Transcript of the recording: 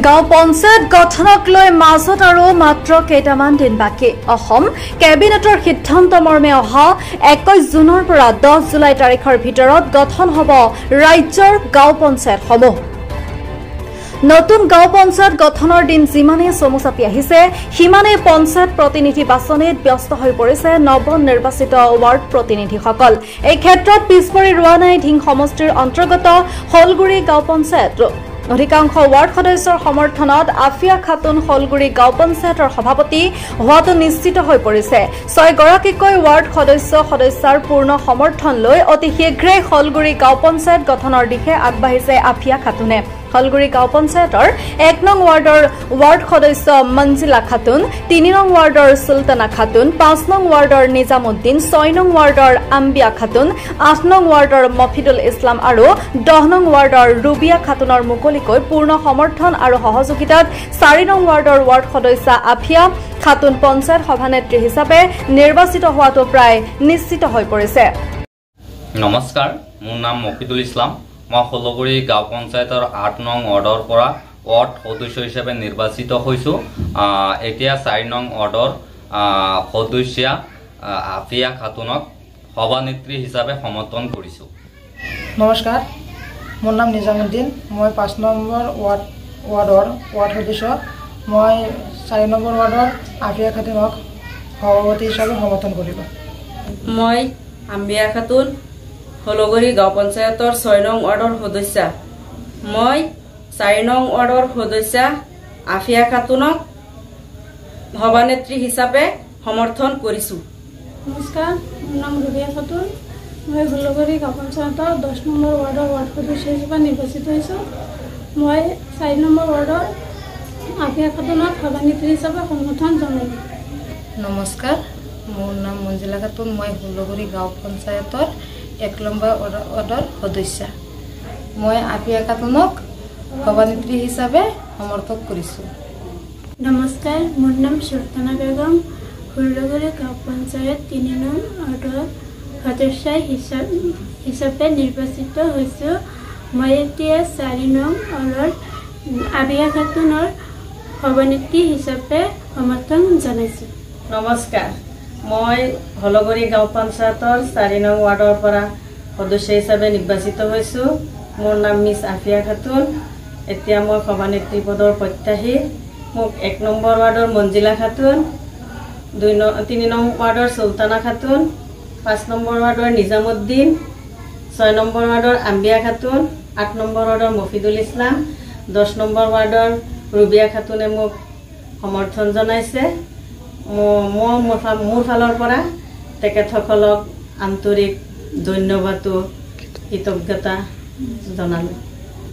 গাঁও পঞ্চায়ত গঠনক লৈ মাজত আৰু মাত্ৰ কেইটামান দিন বাকী। অসম কেবিনেটৰ সিদ্ধান্ত মৰ্মে অহা 21 জুনৰ পৰা 10 জুলাই তাৰিখৰ ভিতৰত গঠন হ'ব ৰাজ্যৰ গাঁও পঞ্চায়তসমূহ। নতুন গাঁও পঞ্চায়ত গঠনৰ দিন যিমানে চমু চাপি আহিছে সিমানে পঞ্চায়ত প্ৰতিনিধি বাছনিত ব্যস্ত হৈ পৰিছে নৱ নিৰ্বাচিত ৱাৰ্ড প্ৰতিনিধিসকল। এই ক্ষেত্ৰত পিছপৰি ৰোৱা নাই ধিং সমষ্টিৰ অন্তৰ্গত হলগুৰি গাঁও পঞ্চায়ত। অধিকাংশ ৱাৰ্ড সদস্যৰ সমৰ্থনত আফিয়া খাতুন হলগুৰি গাঁও পঞ্চায়তৰ সভাপতি হোৱাটো নিশ্চিত হৈ পৰিছে। 6 গৰাকীকৈ ৱাৰ্ড সদস্যাৰ পূৰ্ণ সমৰ্থন লৈ অতি শীঘ্ৰে হলগুৰি গাঁও পঞ্চায়ত গঠনৰ দিশে আগবাঢ়িছে আফিয়া খাতুনে। হলগুৰি গাঁও পঞ্চায়তৰ 1 নং ৱাৰ্ডৰ ৱাৰ্ড সদস্য মঞ্জিলা খাতুন, 3 নং ৱাৰ্ডৰ সুলতানা খাতুন, 5 নং ৱাৰ্ডৰ নিজামুদ্দিন, 6 নং ৱাৰ্ডৰ আম্বিয়া খাতুন, 8 নং ৱাৰ্ডৰ মফিদুল ইছলাম আৰু 10 নং ৱাৰ্ডৰ ৰুবিয়া খাতুনৰ মুকলিকৈ পূৰ্ণ সমৰ্থন আৰু সহযোগিতাত 4 নং ৱাৰ্ডৰ ৱাৰ্ড সদস্য আফিয়া খাতুন পঞ্চায়ত সভানেত্ৰী হিচাপে নিৰ্বাচিত হোৱাটো প্ৰায় নিশ্চিত হৈ পৰিছে। নমস্কাৰ, মোৰ নাম মফিদুল ইছলাম। মই হলগুৰি গাঁও পঞ্চায়তৰ 8 নং ৱাৰ্ডৰ পৰা ৱাৰ্ড সদস্য হিচাপে নিৰ্বাচিত হৈছোঁ। এতিয়া 4 নং ৱাৰ্ডৰ সদস্যা আফিয়া খাতুনক সভানেত্ৰী হিচাপে সমৰ্থন কৰিছোঁ। নমস্কাৰ, মোৰ নাম নিজামুদ্দিন। মই 5 নম্বৰ ৱাৰ্ডৰ ৱাৰ্ড সদস্য। মই 4 নম্বৰ ৱাৰ্ডৰ আফিয়া খাতুনক সভাপতি হিচাপে সমৰ্থন কৰিলোঁ। মই আম্বিয়া খাতুন, হলগুৰি গাঁও পঞ্চায়তৰ 6 নং ৱাৰ্ডৰ সদস্যা। মই 4 নং ৱাৰ্ডৰ সদস্যা আফিয়া খাতুনক সভানেত্ৰী হিচাপে সমৰ্থন কৰিছোঁ। নমস্কাৰ, মোৰ নাম ৰুবিয়া খাতুন। মই হলগুৰি গাঁও পঞ্চায়তৰ 10 নম্বৰ ৱাৰ্ডৰ ৱাৰ্ড সদস্য হিচাপে নিৰ্বাচিত হৈছোঁ। মই 4 নম্বৰ ৱাৰ্ডৰ আফিয়া খাতুনক সভানেত্ৰী হিচাপে সমৰ্থন জনাইছোঁ। নমস্কাৰ, মোৰ নাম মঞ্জিলা খাতুন। মই হলগুৰি গাঁও পঞ্চায়তৰ 1 নম্বৰ ৱাৰ্ডৰ সদস্যা। মই আফিয়া খাতুনক সভানেত্ৰী হিচাপে সমৰ্থন কৰিছোঁ। নমস্কাৰ, মোৰ নাম সুলতানা বেগম। হলগুৰি গাঁও পঞ্চায়ত 3 নং ৱাৰ্ডৰ সদস্য হিচাপে নিৰ্বাচিত হৈছোঁ। মই এতিয়া 4 নং ৱাৰ্ডৰ আফিয়া খাতুনৰ সভানেত্ৰী হিচাপে সমৰ্থন জনাইছোঁ। নমস্কাৰ, মই হলগুৰি গাঁও পঞ্চায়তৰ 4 নং ৱাৰ্ডৰ পৰা সদস্য হিচাপে নিৰ্বাচিত হৈছোঁ। মোৰ নাম মিছ আফিয়া খাতুন। এতিয়া মই সভানেত্ৰী পদৰ প্ৰত্যাশী। মোক 1 নম্বৰ ৱাৰ্ডৰ মঞ্জিলা খাতুন, 3 নং ৱাৰ্ডৰ সুলতানা খাতুন, 5 নম্বৰ ৱাৰ্ডৰ নিজামুদ্দিন, 6 নম্বৰ ৱাৰ্ডৰ আম্বিয়া খাতুন, 8 নম্বৰ ৱাৰ্ডৰ মফিদুল ইছলাম, 10 নম্বৰ ৱাৰ্ডৰ ৰুবিয়া খাতুনে মোক সমৰ্থন জনাইছে। মোৰ ফালৰ পৰা তেখেতসকলক আন্তৰিক ধন্যবাদ কৃতজ্ঞতা জনালোঁ।